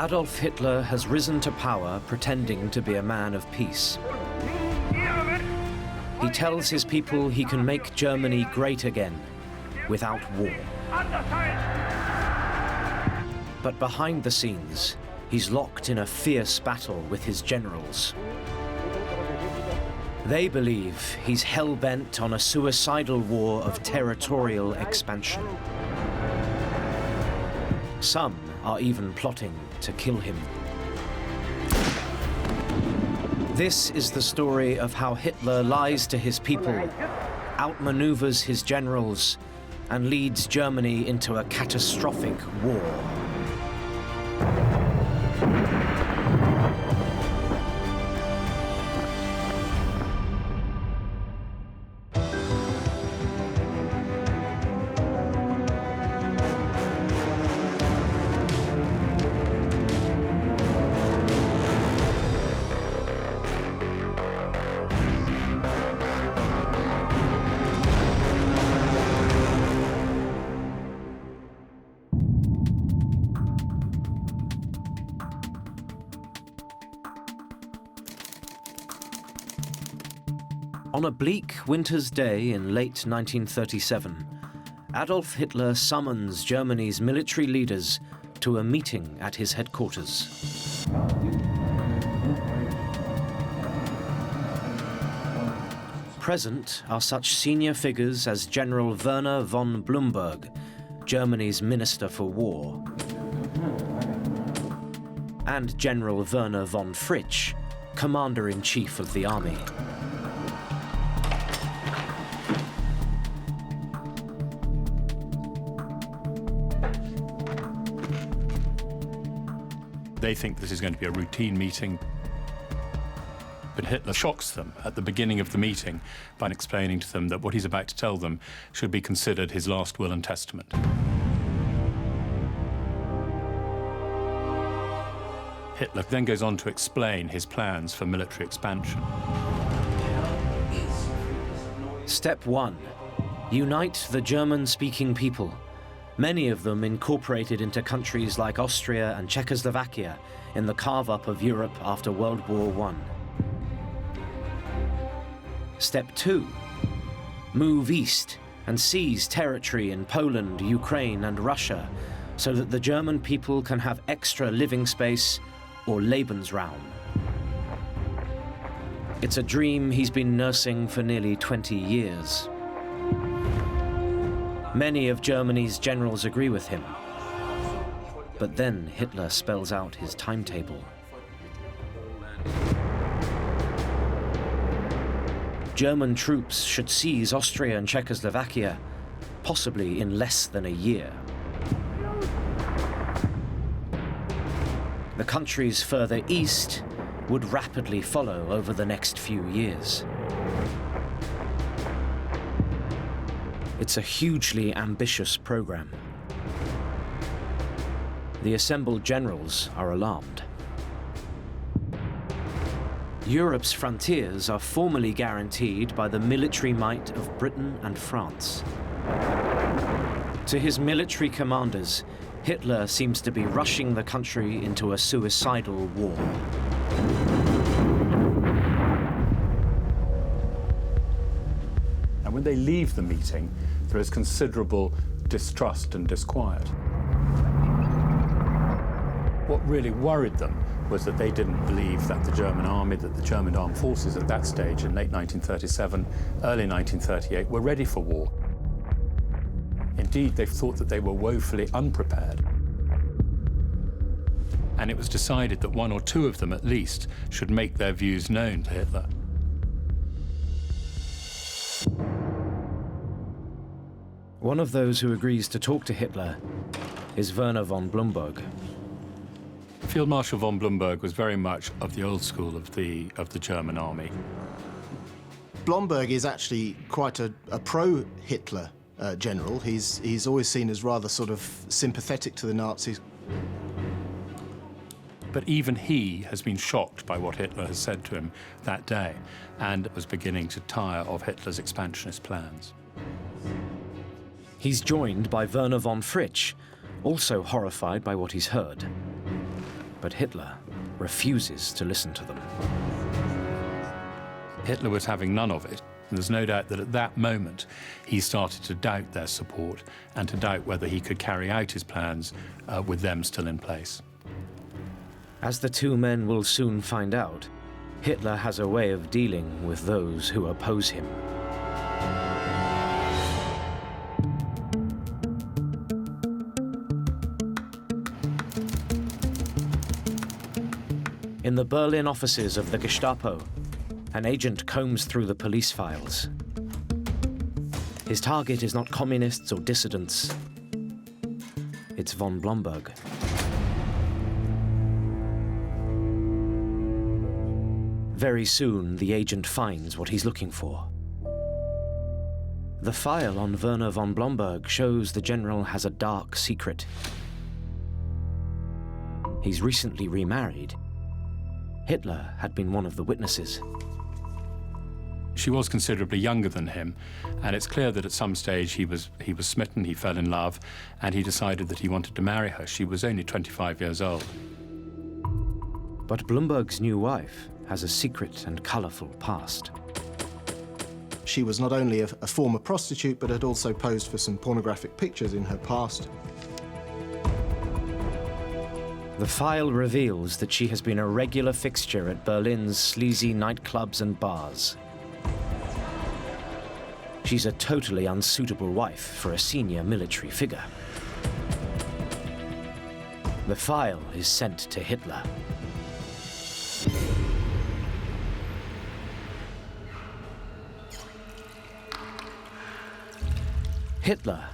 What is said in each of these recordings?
Adolf Hitler has risen to power pretending to be a man of peace. He tells his people he can make Germany great again, without war. But behind the scenes, he's locked in a fierce battle with his generals. They believe he's hell-bent on a suicidal war of territorial expansion. Some are even plotting to kill him. This is the story of how Hitler lies to his people, outmaneuvers his generals, and leads Germany into a catastrophic war. On a bleak winter's day in late 1937, Adolf Hitler summons Germany's military leaders to a meeting at his headquarters. Present are such senior figures as General Werner von Blumberg, Germany's Minister for War, and General Werner von Fritsch, Commander-in-Chief of the Army. They think this is going to be a routine meeting, but Hitler shocks them at the beginning of the meeting by explaining to them that what he's about to tell them should be considered his last will and testament. Hitler then goes on to explain his plans for military expansion. Step 1. Unite the German-speaking people. Many of them incorporated into countries like Austria and Czechoslovakia in the carve-up of Europe after World War I. Step 2. Move east and seize territory in Poland, Ukraine and Russia so that the German people can have extra living space or Lebensraum. It's a dream he's been nursing for nearly 20 years. Many of Germany's generals agree with him. But then Hitler spells out his timetable. German troops should seize Austria and Czechoslovakia, possibly in less than a year. The countries further east would rapidly follow over the next few years. It's a hugely ambitious program. The assembled generals are alarmed. Europe's frontiers are formally guaranteed by the military might of Britain and France. To his military commanders, Hitler seems to be rushing the country into a suicidal war. And when they leave the meeting, there is considerable distrust and disquiet. What really worried them was that they didn't believe that the German army, that the German armed forces at that stage in late 1937, early 1938, were ready for war. Indeed, they thought that they were woefully unprepared. And it was decided that one or two of them, at least, should make their views known to Hitler. One of those who agrees to talk to Hitler is Werner von Blumberg. Field Marshal von Blumberg was very much of the old school of the German army. Blomberg is actually quite a pro-Hitler general. He's always seen as rather sort of sympathetic to the Nazis. But even he has been shocked by what Hitler has said to him that day and was beginning to tire of Hitler's expansionist plans. He's joined by Werner von Fritsch, also horrified by what he's heard. But Hitler refuses to listen to them. Hitler was having none of it. And there's no doubt that at that moment he started to doubt their support and to doubt whether he could carry out his plans with them still in place. As the two men will soon find out, Hitler has a way of dealing with those who oppose him. In the Berlin offices of the Gestapo, an agent combs through the police files. His target is not communists or dissidents. It's von Blomberg. Very soon, the agent finds what he's looking for. The file on Werner von Blomberg shows the general has a dark secret. He's recently remarried. Hitler had been one of the witnesses. She was considerably younger than him, and it's clear that at some stage he was smitten, he fell in love, and he decided that he wanted to marry her. She was only 25 years old. But Blomberg's new wife has a secret and colourful past. She was not only a former prostitute, but had also posed for some pornographic pictures in her past. The file reveals that she has been a regular fixture at Berlin's sleazy nightclubs and bars. She's a totally unsuitable wife for a senior military figure. The file is sent to Hitler. Hitler,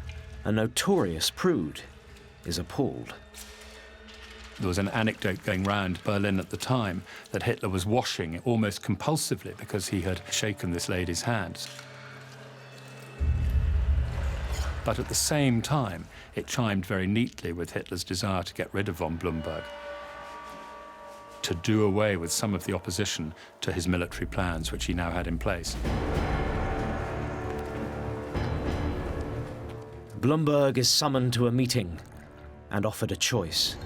a notorious prude, is appalled. There was an anecdote going round Berlin at the time that Hitler was washing almost compulsively because he had shaken this lady's hand. But at the same time, it chimed very neatly with Hitler's desire to get rid of von Blomberg, to do away with some of the opposition to his military plans, which he now had in place. Blomberg is summoned to a meeting and offered a choice.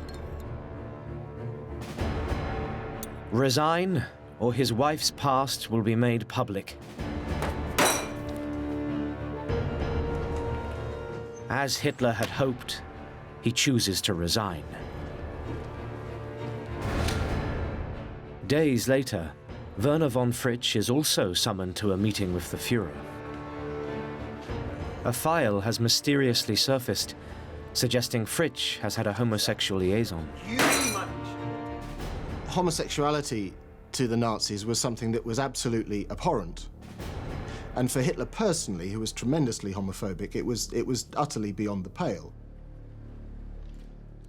Resign, or his wife's past will be made public. As Hitler had hoped, he chooses to resign. Days later, Werner von Fritsch is also summoned to a meeting with the Führer. A file has mysteriously surfaced, suggesting Fritsch has had a homosexual liaison. Homosexuality to the Nazis was something that was absolutely abhorrent. And for Hitler personally, who was tremendously homophobic, it was utterly beyond the pale.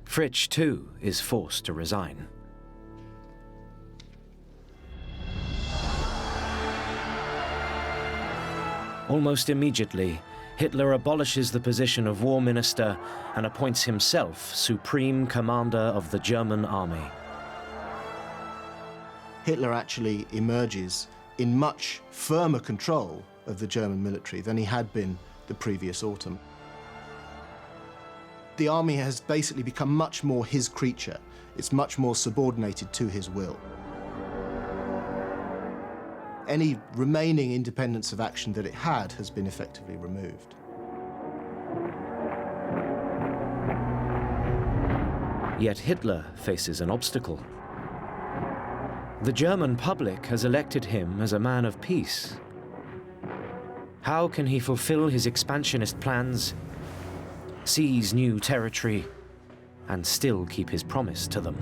Fritsch, too, is forced to resign. Almost immediately, Hitler abolishes the position of war minister and appoints himself supreme commander of the German army. Hitler actually emerges in much firmer control of the German military than he had been the previous autumn. The army has basically become much more his creature. It's much more subordinated to his will. Any remaining independence of action that it had has been effectively removed. Yet Hitler faces an obstacle. The German public has elected him as a man of peace. How can he fulfill his expansionist plans, seize new territory, and still keep his promise to them?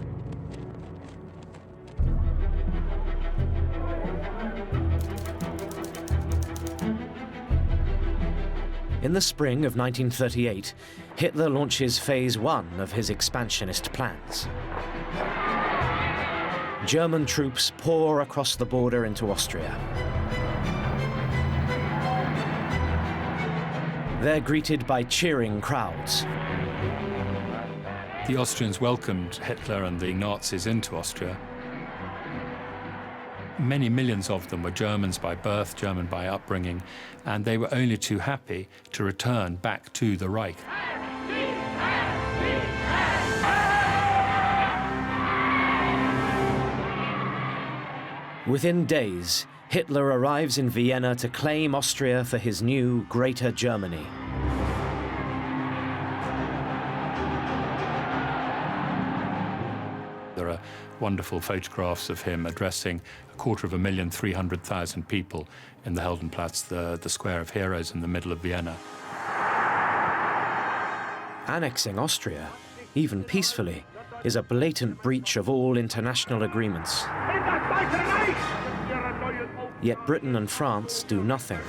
In the spring of 1938, Hitler launches Phase 1 of his expansionist plans. German troops pour across the border into Austria. They're greeted by cheering crowds. The Austrians welcomed Hitler and the Nazis into Austria. Many millions of them were Germans by birth, German by upbringing, and they were only too happy to return back to the Reich. Within days, Hitler arrives in Vienna to claim Austria for his new Greater Germany. There are wonderful photographs of him addressing 250,300,000 people in the Heldenplatz, the Square of Heroes in the middle of Vienna. Annexing Austria, even peacefully, is a blatant breach of all international agreements. Yet Britain and France do nothing.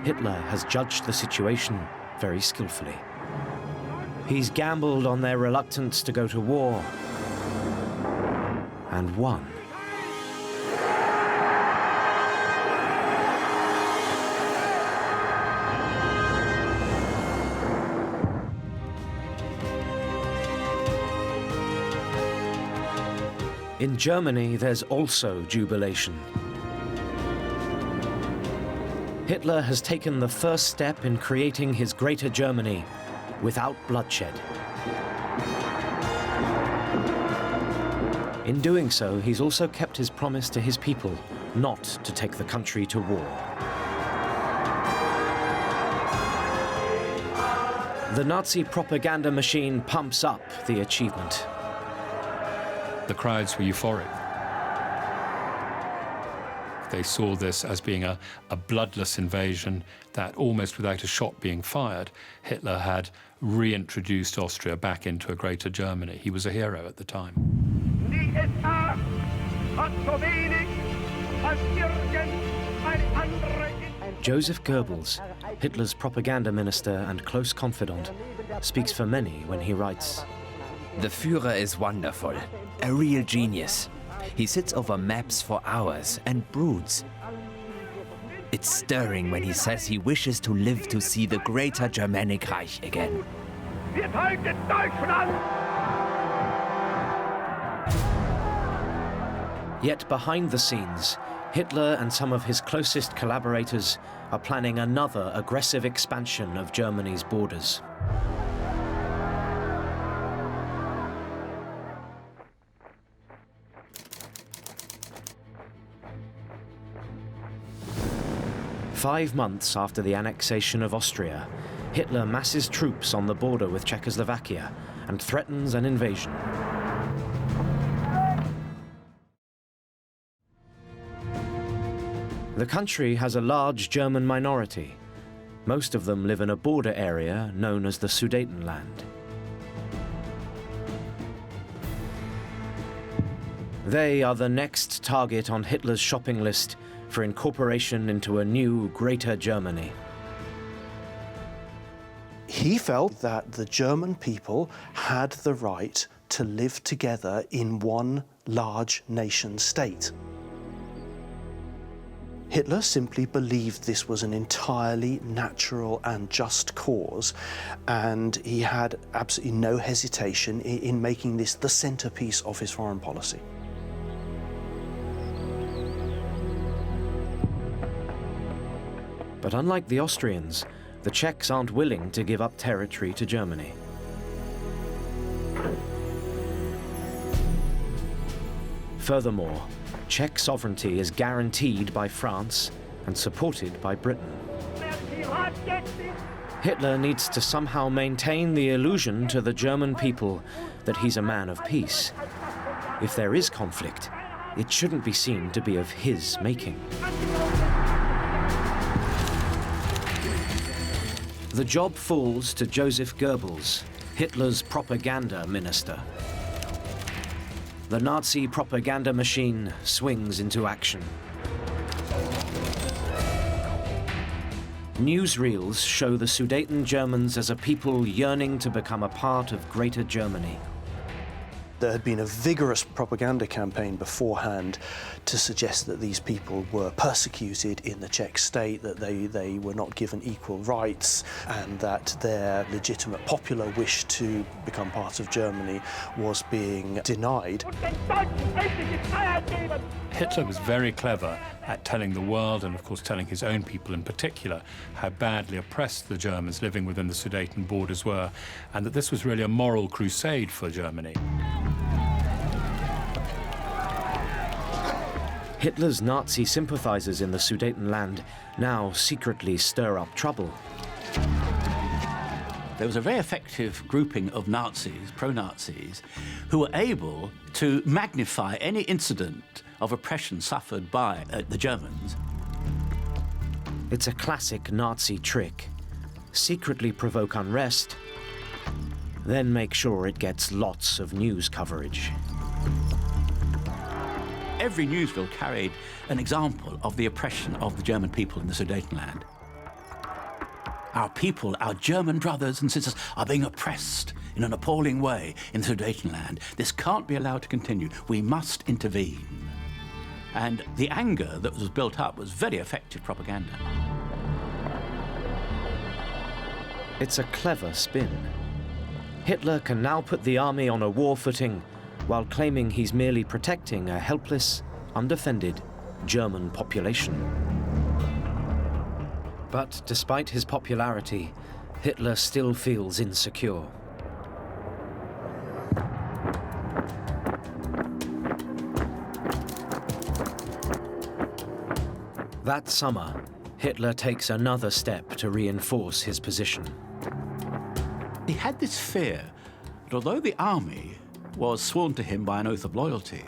Hitler has judged the situation very skillfully. He's gambled on their reluctance to go to war, and won. In Germany, there's also jubilation. Hitler has taken the first step in creating his Greater Germany without bloodshed. In doing so, he's also kept his promise to his people not to take the country to war. The Nazi propaganda machine pumps up the achievement. The crowds were euphoric. They saw this as being a bloodless invasion that, almost without a shot being fired, Hitler had reintroduced Austria back into a Greater Germany. He was a hero at the time. Joseph Goebbels, Hitler's propaganda minister and close confidant, speaks for many when he writes, "The Führer is wonderful, a real genius. He sits over maps for hours and broods. It's stirring when he says he wishes to live to see the Greater Germanic Reich again." Yet behind the scenes, Hitler and some of his closest collaborators are planning another aggressive expansion of Germany's borders. Five months after the annexation of Austria, Hitler masses troops on the border with Czechoslovakia and threatens an invasion. The country has a large German minority. Most of them live in a border area known as the Sudetenland. They are the next target on Hitler's shopping list for incorporation into a new Greater Germany. He felt that the German people had the right to live together in one large nation state. Hitler simply believed this was an entirely natural and just cause, and he had absolutely no hesitation in making this the centerpiece of his foreign policy. But unlike the Austrians, the Czechs aren't willing to give up territory to Germany. Furthermore, Czech sovereignty is guaranteed by France and supported by Britain. Hitler needs to somehow maintain the illusion to the German people that he's a man of peace. If there is conflict, it shouldn't be seen to be of his making. The job falls to Joseph Goebbels, Hitler's propaganda minister. The Nazi propaganda machine swings into action. Newsreels show the Sudeten Germans as a people yearning to become a part of Greater Germany. There had been a vigorous propaganda campaign beforehand to suggest that these people were persecuted in the Czech state, that they were not given equal rights, and that their legitimate popular wish to become part of Germany was being denied. Hitler was very clever at telling the world, and of course telling his own people in particular, how badly oppressed the Germans living within the Sudeten borders were, and that this was really a moral crusade for Germany. Hitler's Nazi sympathizers in the Sudetenland now secretly stir up trouble. There was a very effective grouping of Nazis, pro-Nazis, who were able to magnify any incident of oppression suffered by the Germans. It's a classic Nazi trick. Secretly provoke unrest, then make sure it gets lots of news coverage. Every newsreel carried an example of the oppression of the German people in the Sudetenland. Our people, our German brothers and sisters, are being oppressed in an appalling way in the Sudetenland. This can't be allowed to continue. We must intervene. And the anger that was built up was very effective propaganda. It's a clever spin. Hitler can now put the army on a war footing while claiming he's merely protecting a helpless, undefended German population. But despite his popularity, Hitler still feels insecure. That summer, Hitler takes another step to reinforce his position. He had this fear that although the army was sworn to him by an oath of loyalty,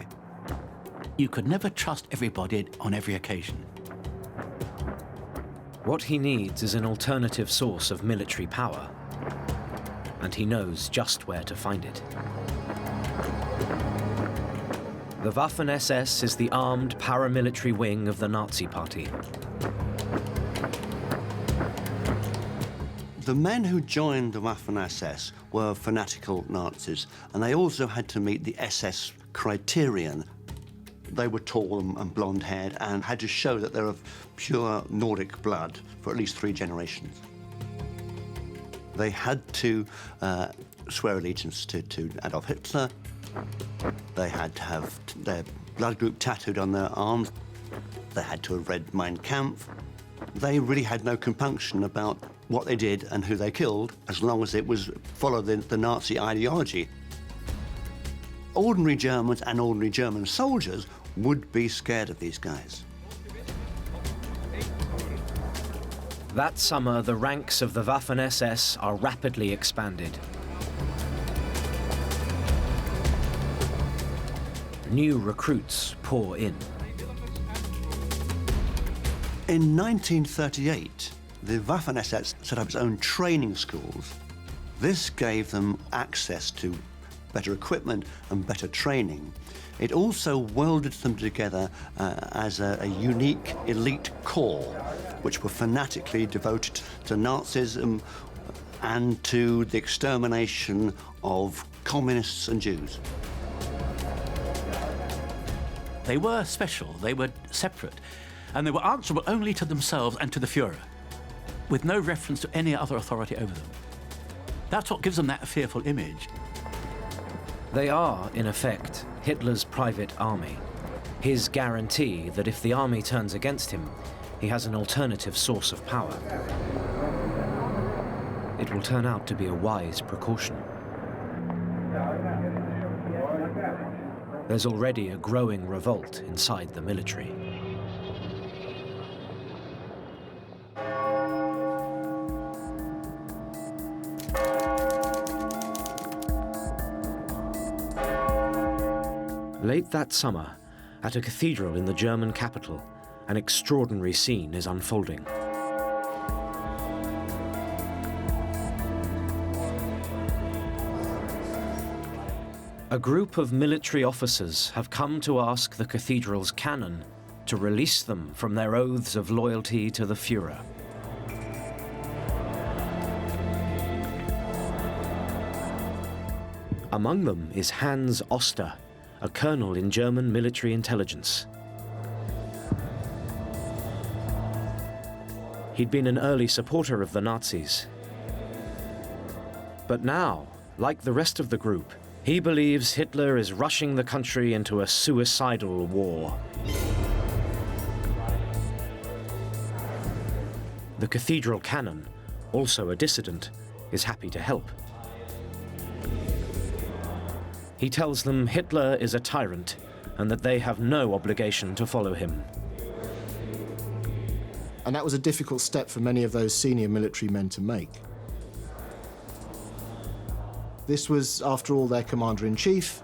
you could never trust everybody on every occasion. What he needs is an alternative source of military power, and he knows just where to find it. The Waffen-SS is the armed paramilitary wing of the Nazi Party. The men who joined the Waffen-SS were fanatical Nazis, and they also had to meet the SS criterion. They were tall and blonde-haired and had to show that they're of pure Nordic blood for at least 3 generations. They had to swear allegiance to Adolf Hitler. They had to have their blood group tattooed on their arms. They had to have read Mein Kampf. They really had no compunction about what they did and who they killed, as long as it was followed the Nazi ideology. Ordinary Germans and ordinary German soldiers would be scared of these guys. That summer, the ranks of the Waffen-SS are rapidly expanded. New recruits pour in. In 1938, the Waffen-SS set up its own training schools. This gave them access to better equipment and better training. It also welded them together as a unique elite corps, which were fanatically devoted to Nazism and to the extermination of communists and Jews. They were special, they were separate, and they were answerable only to themselves and to the Führer, with no reference to any other authority over them. That's what gives them that fearful image. They are, in effect, Hitler's private army. His guarantee that if the army turns against him, he has an alternative source of power. It will turn out to be a wise precaution. There's already a growing revolt inside the military. Late that summer, at a cathedral in the German capital, an extraordinary scene is unfolding. A group of military officers have come to ask the cathedral's canon to release them from their oaths of loyalty to the Führer. Among them is Hans Oster, a colonel in German military intelligence. He'd been an early supporter of the Nazis. But now, like the rest of the group, he believes Hitler is rushing the country into a suicidal war. The cathedral canon, also a dissident, is happy to help. He tells them Hitler is a tyrant and that they have no obligation to follow him. And that was a difficult step for many of those senior military men to make. This was, after all, their commander-in-chief,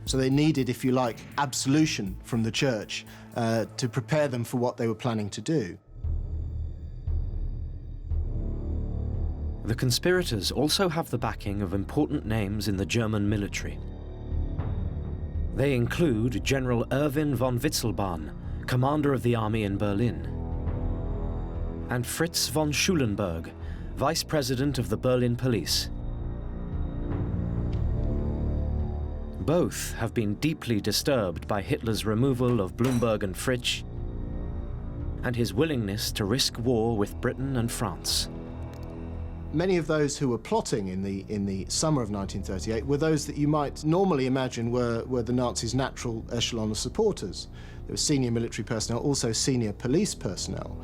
so they needed, if you like, absolution from the church to prepare them for what they were planning to do. The conspirators also have the backing of important names in the German military. They include General Erwin von Witzelbahn, commander of the army in Berlin, and Fritz von Schulenburg, vice president of the Berlin police. Both have been deeply disturbed by Hitler's removal of Blumberg and Fritsch and his willingness to risk war with Britain and France. Many of those who were plotting in the summer of 1938 were those that you might normally imagine were the Nazis' natural echelon of supporters. There were senior military personnel, also senior police personnel.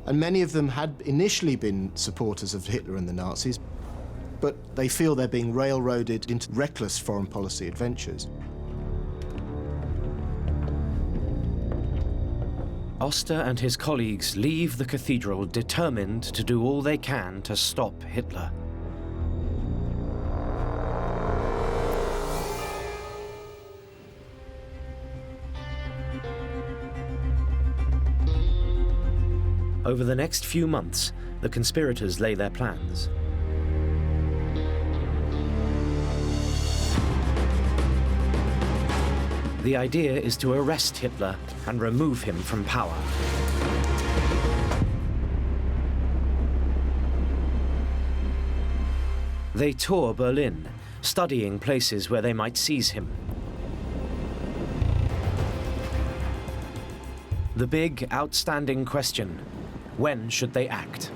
And many of them had initially been supporters of Hitler and the Nazis, but they feel they're being railroaded into reckless foreign policy adventures. Oster and his colleagues leave the cathedral determined to do all they can to stop Hitler. Over the next few months, the conspirators lay their plans. The idea is to arrest Hitler and remove him from power. They tour Berlin, studying places where they might seize him. The big, outstanding question: when should they act?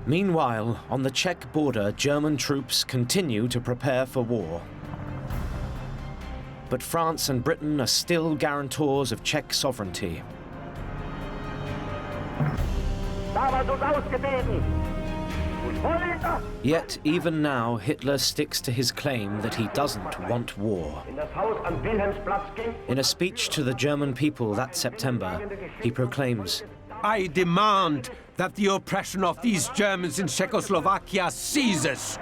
Meanwhile, on the Czech border, German troops continue to prepare for war. But France and Britain are still guarantors of Czech sovereignty. Yet, even now, Hitler sticks to his claim that he doesn't want war. In a speech to the German people that September, he proclaims, "I demand that the oppression of these Germans in Czechoslovakia ceases."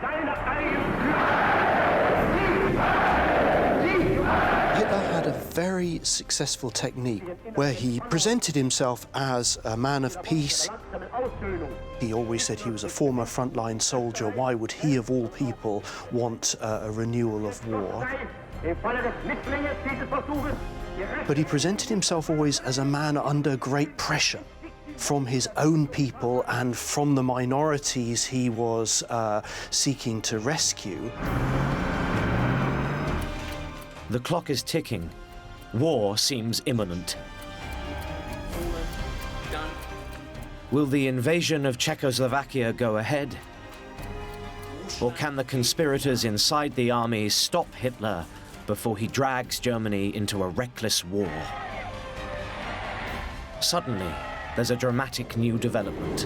Hitler had a very successful technique where he presented himself as a man of peace. He always said he was a former frontline soldier. Why would he, of all people, want a renewal of war? But he presented himself always as a man under great pressure from his own people and from the minorities he was seeking to rescue. the clock is ticking. War seems imminent. Will the invasion of Czechoslovakia go ahead? Or can the conspirators inside the army stop Hitler before he drags Germany into a reckless war? Suddenly, there's a dramatic new development.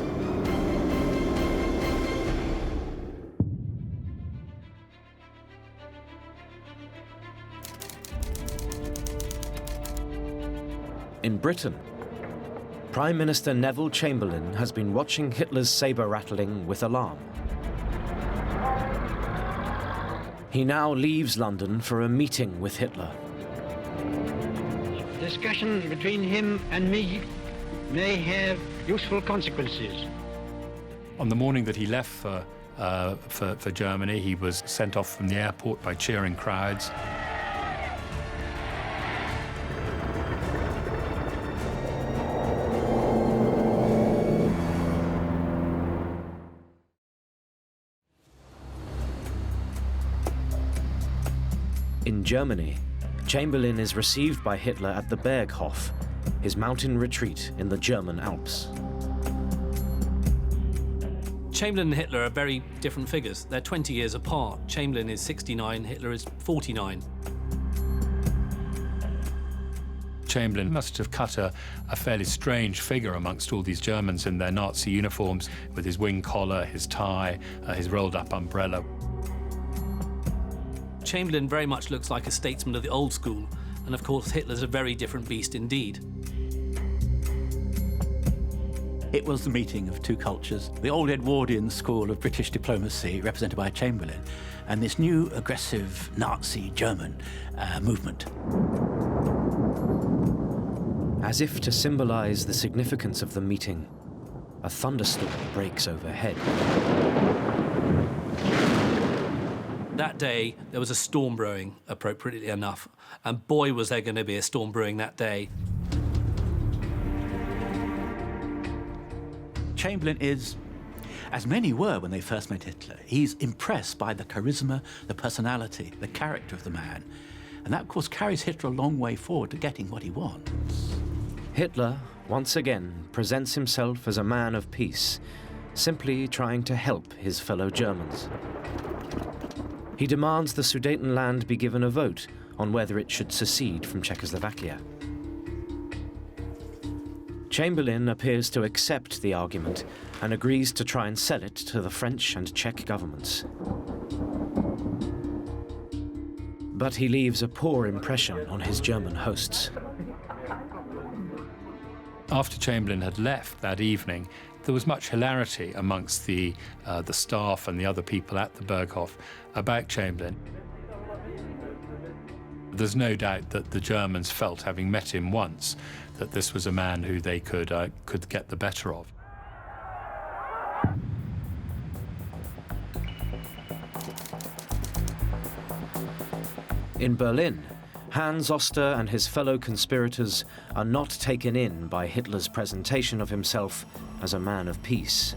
In Britain, Prime Minister Neville Chamberlain has been watching Hitler's saber rattling with alarm. He now leaves London for a meeting with Hitler. Discussion between him and me may have useful consequences. On the morning that he left for Germany, he was sent off from the airport by cheering crowds. In Germany, Chamberlain is received by Hitler at the Berghof, his mountain retreat in the German Alps. Chamberlain and Hitler are very different figures. They're 20 years apart. Chamberlain is 69, Hitler is 49. Chamberlain must have cut a fairly strange figure amongst all these Germans in their Nazi uniforms, with his wing collar, his tie, his rolled-up umbrella. Chamberlain very much looks like a statesman of the old school, and of course Hitler's a very different beast indeed. It was the meeting of two cultures, the old Edwardian school of British diplomacy, represented by Chamberlain, and this new aggressive Nazi German movement. As if to symbolize the significance of the meeting, a thunderstorm breaks overhead. That day, there was a storm brewing, appropriately enough, and boy was there going to be a storm brewing that day. Chamberlain is, as many were when they first met Hitler, he's impressed by the charisma, the personality, the character of the man. And that, of course, carries Hitler a long way forward to getting what he wants. Hitler, once again, presents himself as a man of peace, simply trying to help his fellow Germans. He demands the Sudetenland be given a vote on whether it should secede from Czechoslovakia. Chamberlain appears to accept the argument and agrees to try and sell it to the French and Czech governments. But he leaves a poor impression on his German hosts. After Chamberlain had left that evening, there was much hilarity amongst the staff and the other people at the Berghof about Chamberlain. There's no doubt that the Germans felt, having met him once, that this was a man who they could get the better of. In Berlin, Hans Oster and his fellow conspirators are not taken in by Hitler's presentation of himself as a man of peace.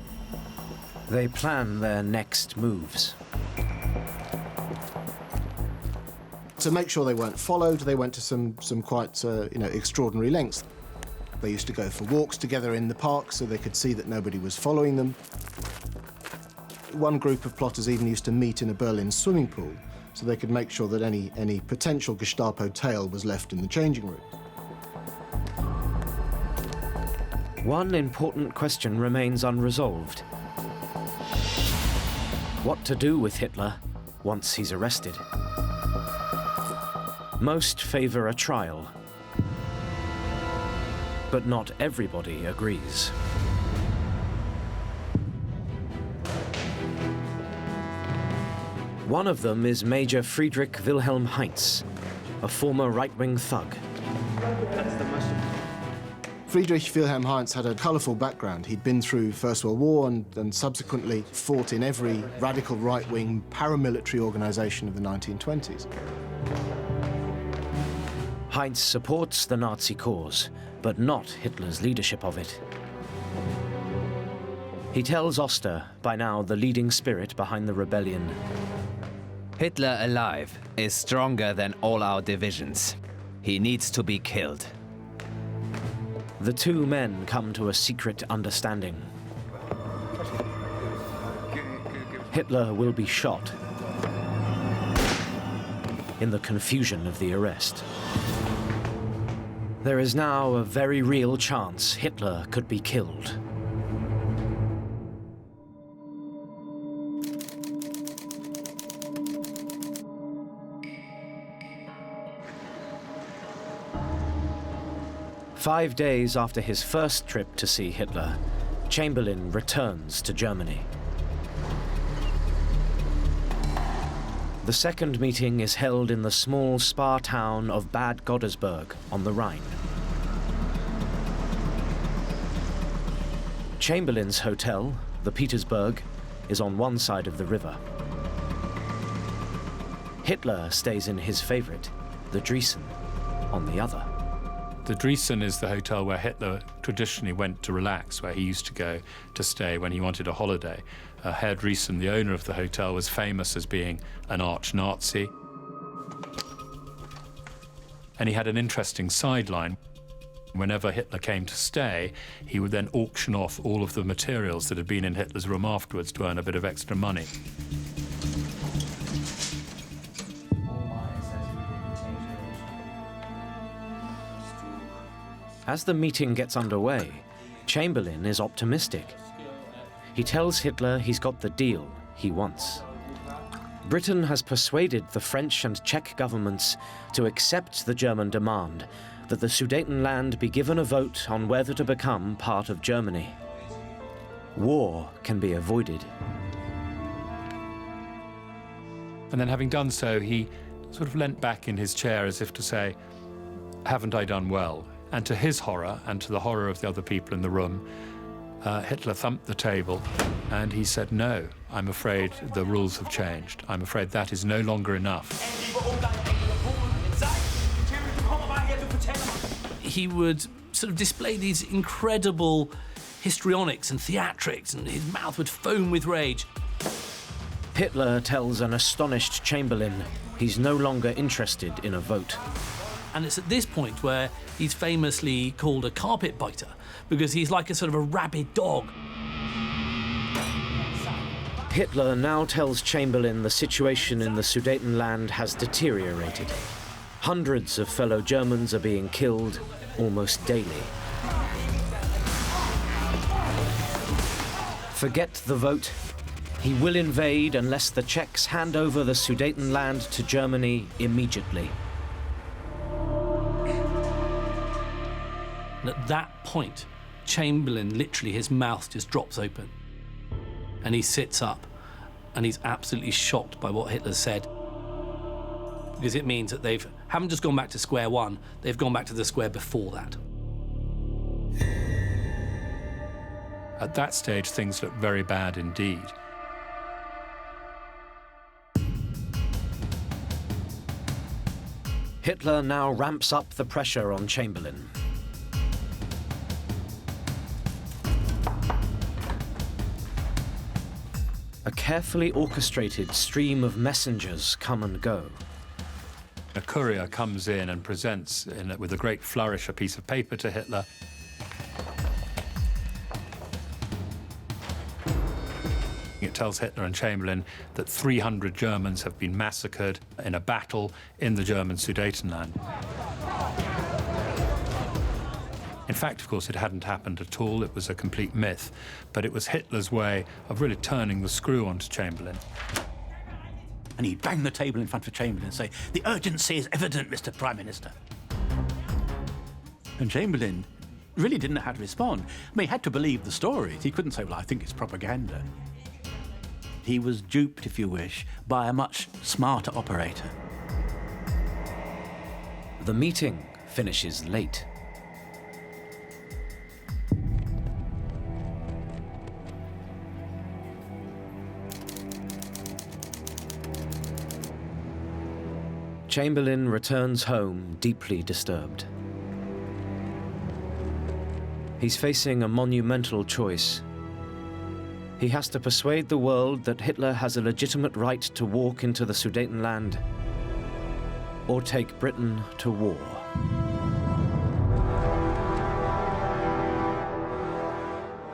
They plan their next moves. To make sure they weren't followed, they went to some quite extraordinary lengths. They used to go for walks together in the park so they could see that nobody was following them. One group of plotters even used to meet in a Berlin swimming pool so they could make sure that any potential Gestapo tail was left in the changing room. One important question remains unresolved. What to do with Hitler once he's arrested? Most favor a trial, but not everybody agrees. One of them is Major Friedrich Wilhelm Heinz, a former right-wing thug. Friedrich Wilhelm Heinz had a colourful background. He'd been through First World War and subsequently fought in every radical right-wing paramilitary organisation of the 1920s. Heinz supports the Nazi cause, but not Hitler's leadership of it. He tells Oster, by now the leading spirit behind the rebellion, Hitler alive is stronger than all our divisions. He needs to be killed. The two men come to a secret understanding. Hitler will be shot in the confusion of the arrest. There is now a very real chance Hitler could be killed. Five days after his first trip to see Hitler, Chamberlain returns to Germany. The second meeting is held in the small spa town of Bad Godesberg on the Rhine. Chamberlain's hotel, the Petersburg, is on one side of the river. Hitler stays in his favorite, the Driessen, on the other. The Driessen is the hotel where Hitler traditionally went to relax, where he used to go to stay when he wanted a holiday. Herr Driessen, the owner of the hotel, was famous as being an arch-Nazi. And he had an interesting sideline. Whenever Hitler came to stay, he would then auction off all of the materials that had been in Hitler's room afterwards to earn a bit of extra money. As the meeting gets underway, Chamberlain is optimistic. He tells Hitler he's got the deal he wants. Britain has persuaded the French and Czech governments to accept the German demand that the Sudetenland be given a vote on whether to become part of Germany. War can be avoided. And then having done so, he sort of leant back in his chair as if to say, haven't I done well? And to his horror, and to the horror of the other people in the room, Hitler thumped the table and he said, no, I'm afraid the rules have changed. I'm afraid that is no longer enough. He would sort of display these incredible histrionics and theatrics, and his mouth would foam with rage. Hitler tells an astonished Chamberlain he's no longer interested in a vote. And it's at this point where he's famously called a carpet biter, because he's like a sort of a rabid dog. Hitler now tells Chamberlain the situation in the Sudetenland has deteriorated. Hundreds of fellow Germans are being killed almost daily. Forget the vote. He will invade unless the Czechs hand over the Sudetenland to Germany immediately. And at that point, Chamberlain, literally, his mouth just drops open. And he sits up, and he's absolutely shocked by what Hitler said. Because it means that they haven't just gone back to square one, they've gone back to the square before that. At that stage, things looked very bad indeed. Hitler now ramps up the pressure on Chamberlain. A carefully orchestrated stream of messengers come and go. A courier comes in and presents, with a great flourish, a piece of paper to Hitler. It tells Hitler and Chamberlain that 300 Germans have been massacred in a battle in the German Sudetenland. In fact, of course, it hadn't happened at all. It was a complete myth. But it was Hitler's way of really turning the screw onto Chamberlain. And he'd bang the table in front of Chamberlain and say, "The urgency is evident, Mr. Prime Minister." And Chamberlain really didn't know how to respond. I mean, he had to believe the stories. He couldn't say, well, I think it's propaganda. He was duped, if you wish, by a much smarter operator. The meeting finishes late. Chamberlain returns home deeply disturbed. He's facing a monumental choice. He has to persuade the world that Hitler has a legitimate right to walk into the Sudetenland, or take Britain to war.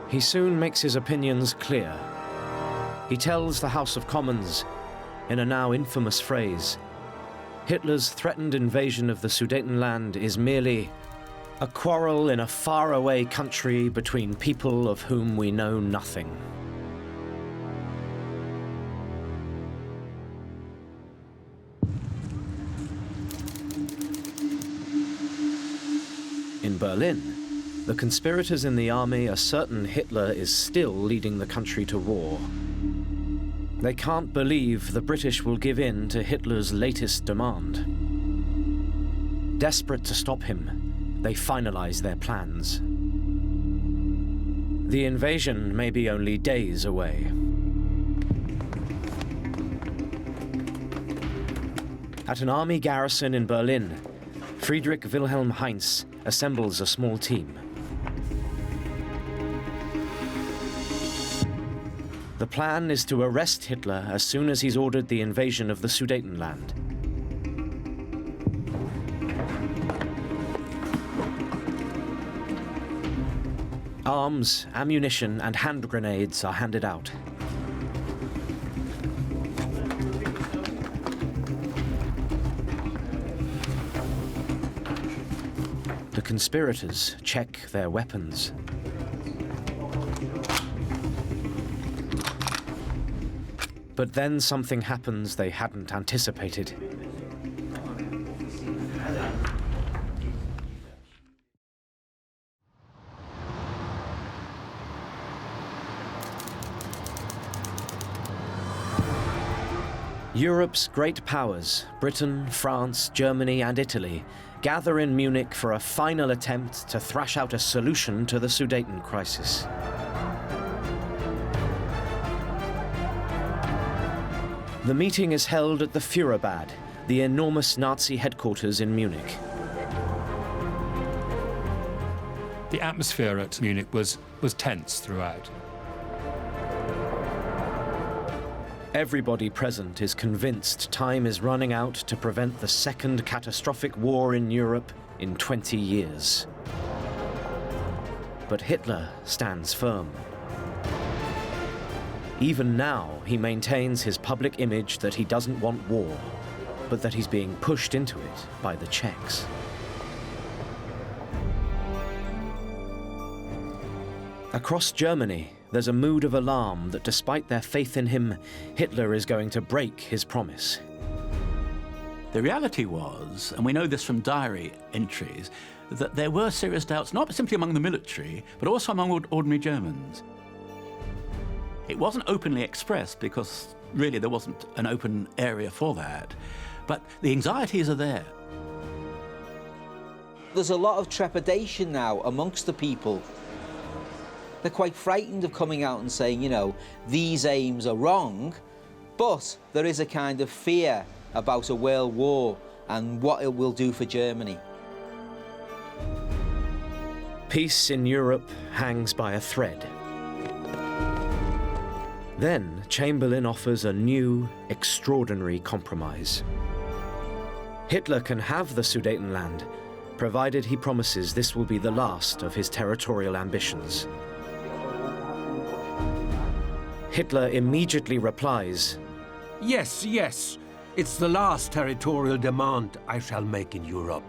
He soon makes his opinions clear. He tells the House of Commons, in a now infamous phrase, Hitler's threatened invasion of the Sudetenland is merely a quarrel in a faraway country between people of whom we know nothing. In Berlin, the conspirators in the army are certain Hitler is still leading the country to war. They can't believe the British will give in to Hitler's latest demand. Desperate to stop him, they finalize their plans. The invasion may be only days away. At an army garrison in Berlin, Friedrich Wilhelm Heinz assembles a small team. The plan is to arrest Hitler as soon as he's ordered the invasion of the Sudetenland. Arms, ammunition, and hand grenades are handed out. The conspirators check their weapons. But then something happens they hadn't anticipated. Europe's great powers, Britain, France, Germany and Italy, gather in Munich for a final attempt to thrash out a solution to the Sudeten crisis. The meeting is held at the Führerbad, the enormous Nazi headquarters in Munich. The atmosphere at Munich was tense throughout. Everybody present is convinced time is running out to prevent the second catastrophic war in Europe in 20 years. But Hitler stands firm. Even now, he maintains his public image that he doesn't want war, but that he's being pushed into it by the Czechs. Across Germany, there's a mood of alarm that despite their faith in him, Hitler is going to break his promise. The reality was, and we know this from diary entries, that there were serious doubts, not simply among the military, but also among ordinary Germans. It wasn't openly expressed because really there wasn't an open area for that, but the anxieties are there. There's a lot of trepidation now amongst the people. They're quite frightened of coming out and saying, you know, these aims are wrong, but there is a kind of fear about a world war and what it will do for Germany. Peace in Europe hangs by a thread. Then Chamberlain offers a new, extraordinary compromise. Hitler can have the Sudetenland, provided he promises this will be the last of his territorial ambitions. Hitler immediately replies, Yes, yes, it's the last territorial demand I shall make in Europe.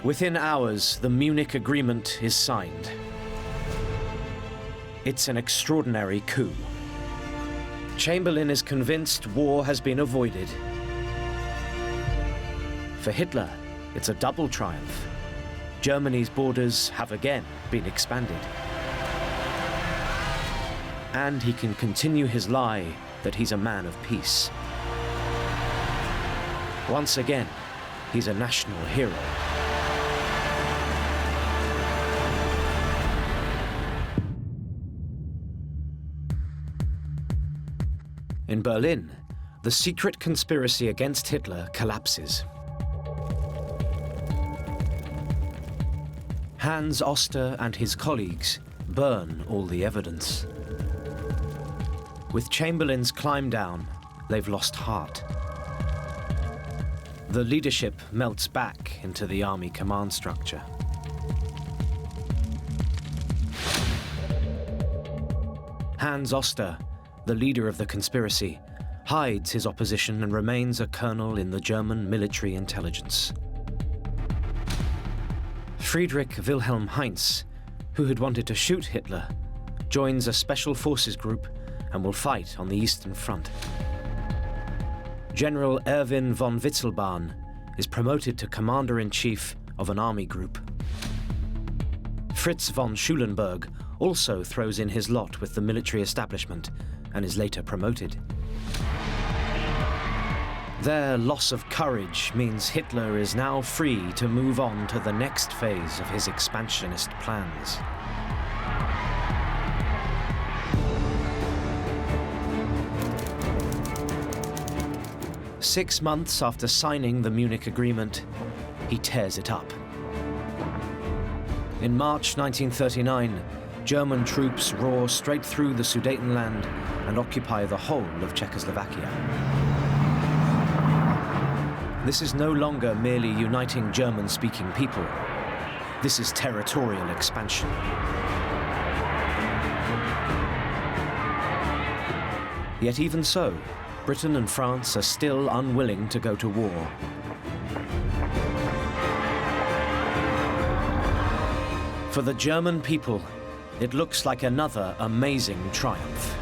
Within hours, the Munich Agreement is signed. It's an extraordinary coup. Chamberlain is convinced war has been avoided. For Hitler, it's a double triumph. Germany's borders have again been expanded. And he can continue his lie that he's a man of peace. Once again, he's a national hero. In Berlin, the secret conspiracy against Hitler collapses. Hans Oster and his colleagues burn all the evidence. With Chamberlain's climb down, they've lost heart. The leadership melts back into the army command structure. Hans Oster, the leader of the conspiracy, hides his opposition and remains a colonel in the German military intelligence. Friedrich Wilhelm Heinz, who had wanted to shoot Hitler, joins a special forces group and will fight on the Eastern Front. General Erwin von Witzelbahn is promoted to commander-in-chief of an army group. Fritz von Schulenburg also throws in his lot with the military establishment and is later promoted. Their loss of courage means Hitler is now free to move on to the next phase of his expansionist plans. Six months after signing the Munich Agreement, he tears it up. In March 1939, German troops roar straight through the Sudetenland and occupy the whole of Czechoslovakia. This is no longer merely uniting German-speaking people. This is territorial expansion. Yet even so, Britain and France are still unwilling to go to war. For the German people, it looks like another amazing triumph.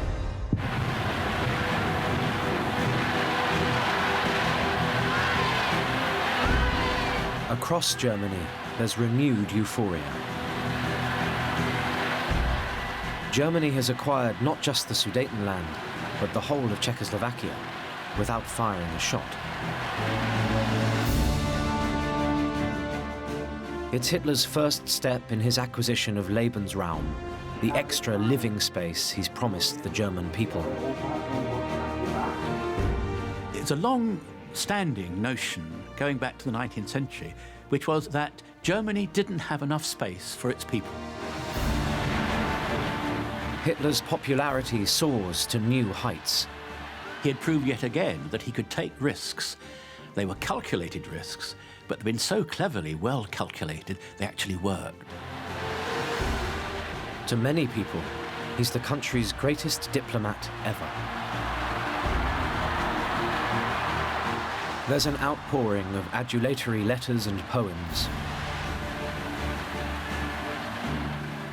Across Germany, there's renewed euphoria. Germany has acquired not just the Sudetenland, but the whole of Czechoslovakia, without firing a shot. It's Hitler's first step in his acquisition of Lebensraum, the extra living space he's promised the German people. It's a long-standing notion, going back to the 19th century, which was that Germany didn't have enough space for its people. Hitler's popularity soars to new heights. He had proved yet again that he could take risks. They were calculated risks, but they'd been so cleverly well calculated, they actually worked. To many people, he's the country's greatest diplomat ever. There's an outpouring of adulatory letters and poems.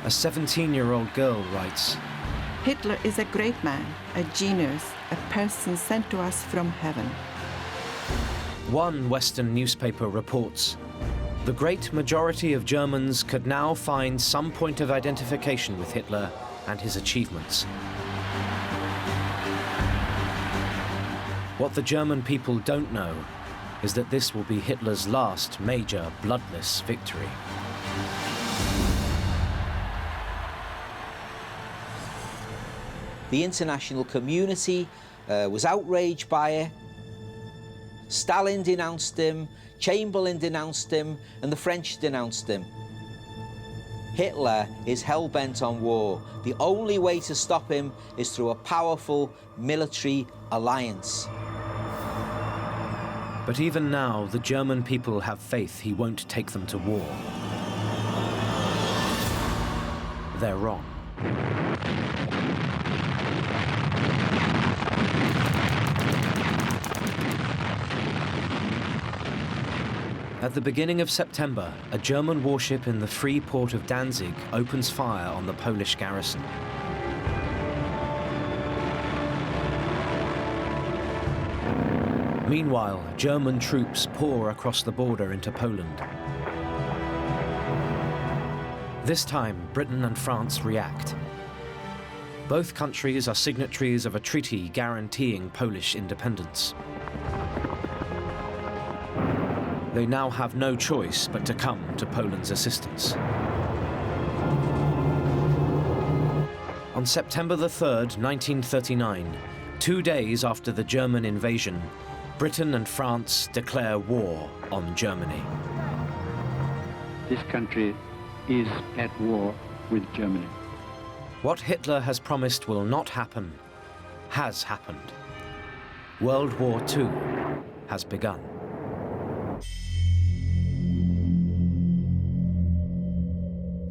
A 17-year-old girl writes, Hitler is a great man, a genius, a person sent to us from heaven. One Western newspaper reports, the great majority of Germans could now find some point of identification with Hitler and his achievements. What the German people don't know is that this will be Hitler's last major bloodless victory. The international community was outraged by it. Stalin denounced him, Chamberlain denounced him, and the French denounced him. Hitler is hell-bent on war. The only way to stop him is through a powerful military alliance. But even now, the German people have faith he won't take them to war. They're wrong. At the beginning of September, a German warship in the free port of Danzig opens fire on the Polish garrison. Meanwhile, German troops pour across the border into Poland. This time, Britain and France react. Both countries are signatories of a treaty guaranteeing Polish independence. They now have no choice but to come to Poland's assistance. On September the 3rd, 1939, 2 days after the German invasion, Britain and France declare war on Germany. This country is at war with Germany. What Hitler has promised will not happen, has happened. World War II has begun.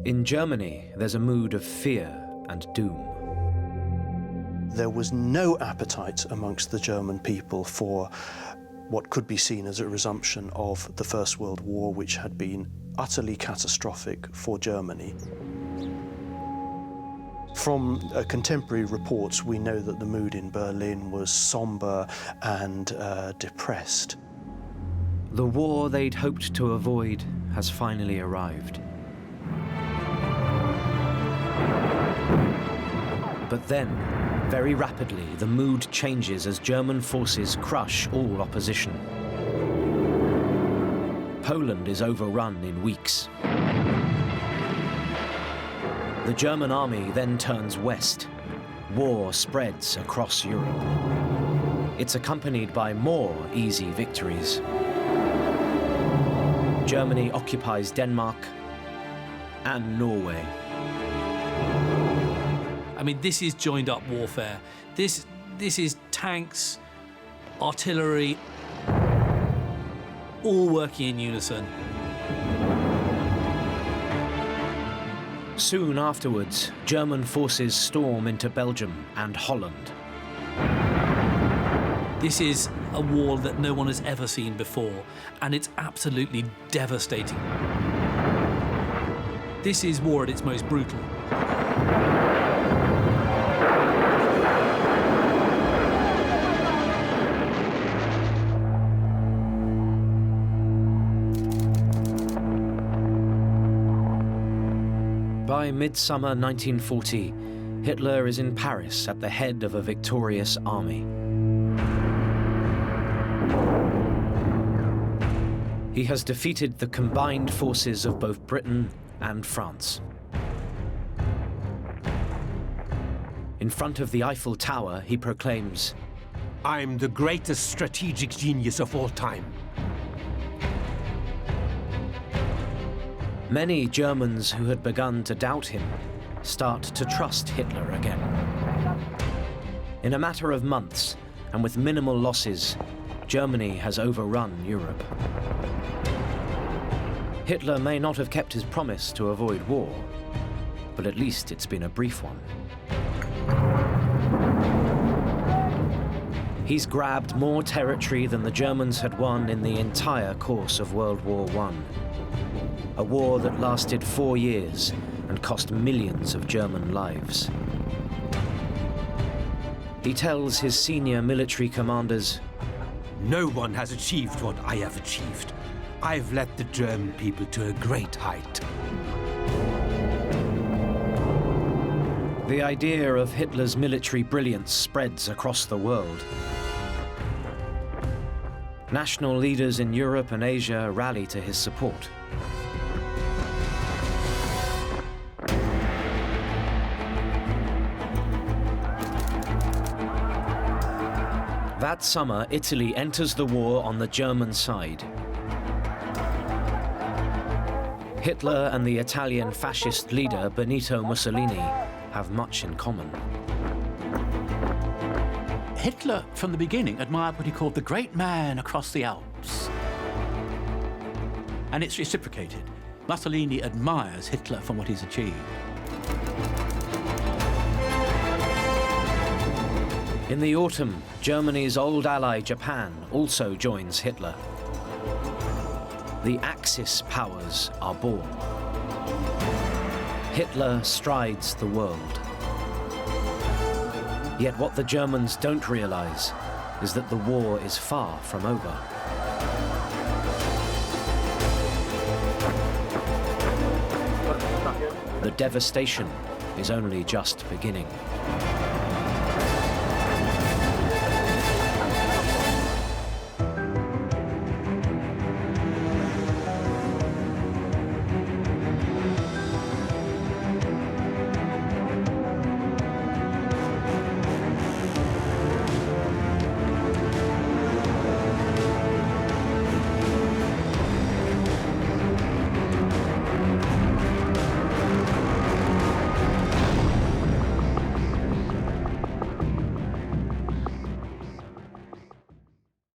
In Germany, there's a mood of fear and doom. There was no appetite amongst the German people for what could be seen as a resumption of the First World War, which had been utterly catastrophic for Germany. From contemporary reports, we know that the mood in Berlin was somber and depressed. The war they'd hoped to avoid has finally arrived. But then, very rapidly, the mood changes as German forces crush all opposition. Poland is overrun in weeks. The German army then turns west. War spreads across Europe. It's accompanied by more easy victories. Germany occupies Denmark and Norway. I mean, this is joined-up warfare. This is tanks, artillery, all working in unison. Soon afterwards, German forces storm into Belgium and Holland. This is a war that no one has ever seen before, and it's absolutely devastating. This is war at its most brutal. By midsummer 1940, Hitler is in Paris at the head of a victorious army. He has defeated the combined forces of both Britain and France. In front of the Eiffel Tower, he proclaims, I'm the greatest strategic genius of all time. Many Germans who had begun to doubt him start to trust Hitler again. In a matter of months, and with minimal losses, Germany has overrun Europe. Hitler may not have kept his promise to avoid war, but at least it's been a brief one. He's grabbed more territory than the Germans had won in the entire course of World War I. A war that lasted 4 years and cost millions of German lives. He tells his senior military commanders, No one has achieved what I have achieved. I've led the German people to a great height. The idea of Hitler's military brilliance spreads across the world. National leaders in Europe and Asia rally to his support. That summer, Italy enters the war on the German side. Hitler and the Italian fascist leader Benito Mussolini have much in common. Hitler, from the beginning, admired what he called the great man across the Alps. And it's reciprocated. Mussolini admires Hitler for what he's achieved. In the autumn, Germany's old ally Japan also joins Hitler. The Axis powers are born. Hitler strides the world. Yet what the Germans don't realize is that the war is far from over. The devastation is only just beginning.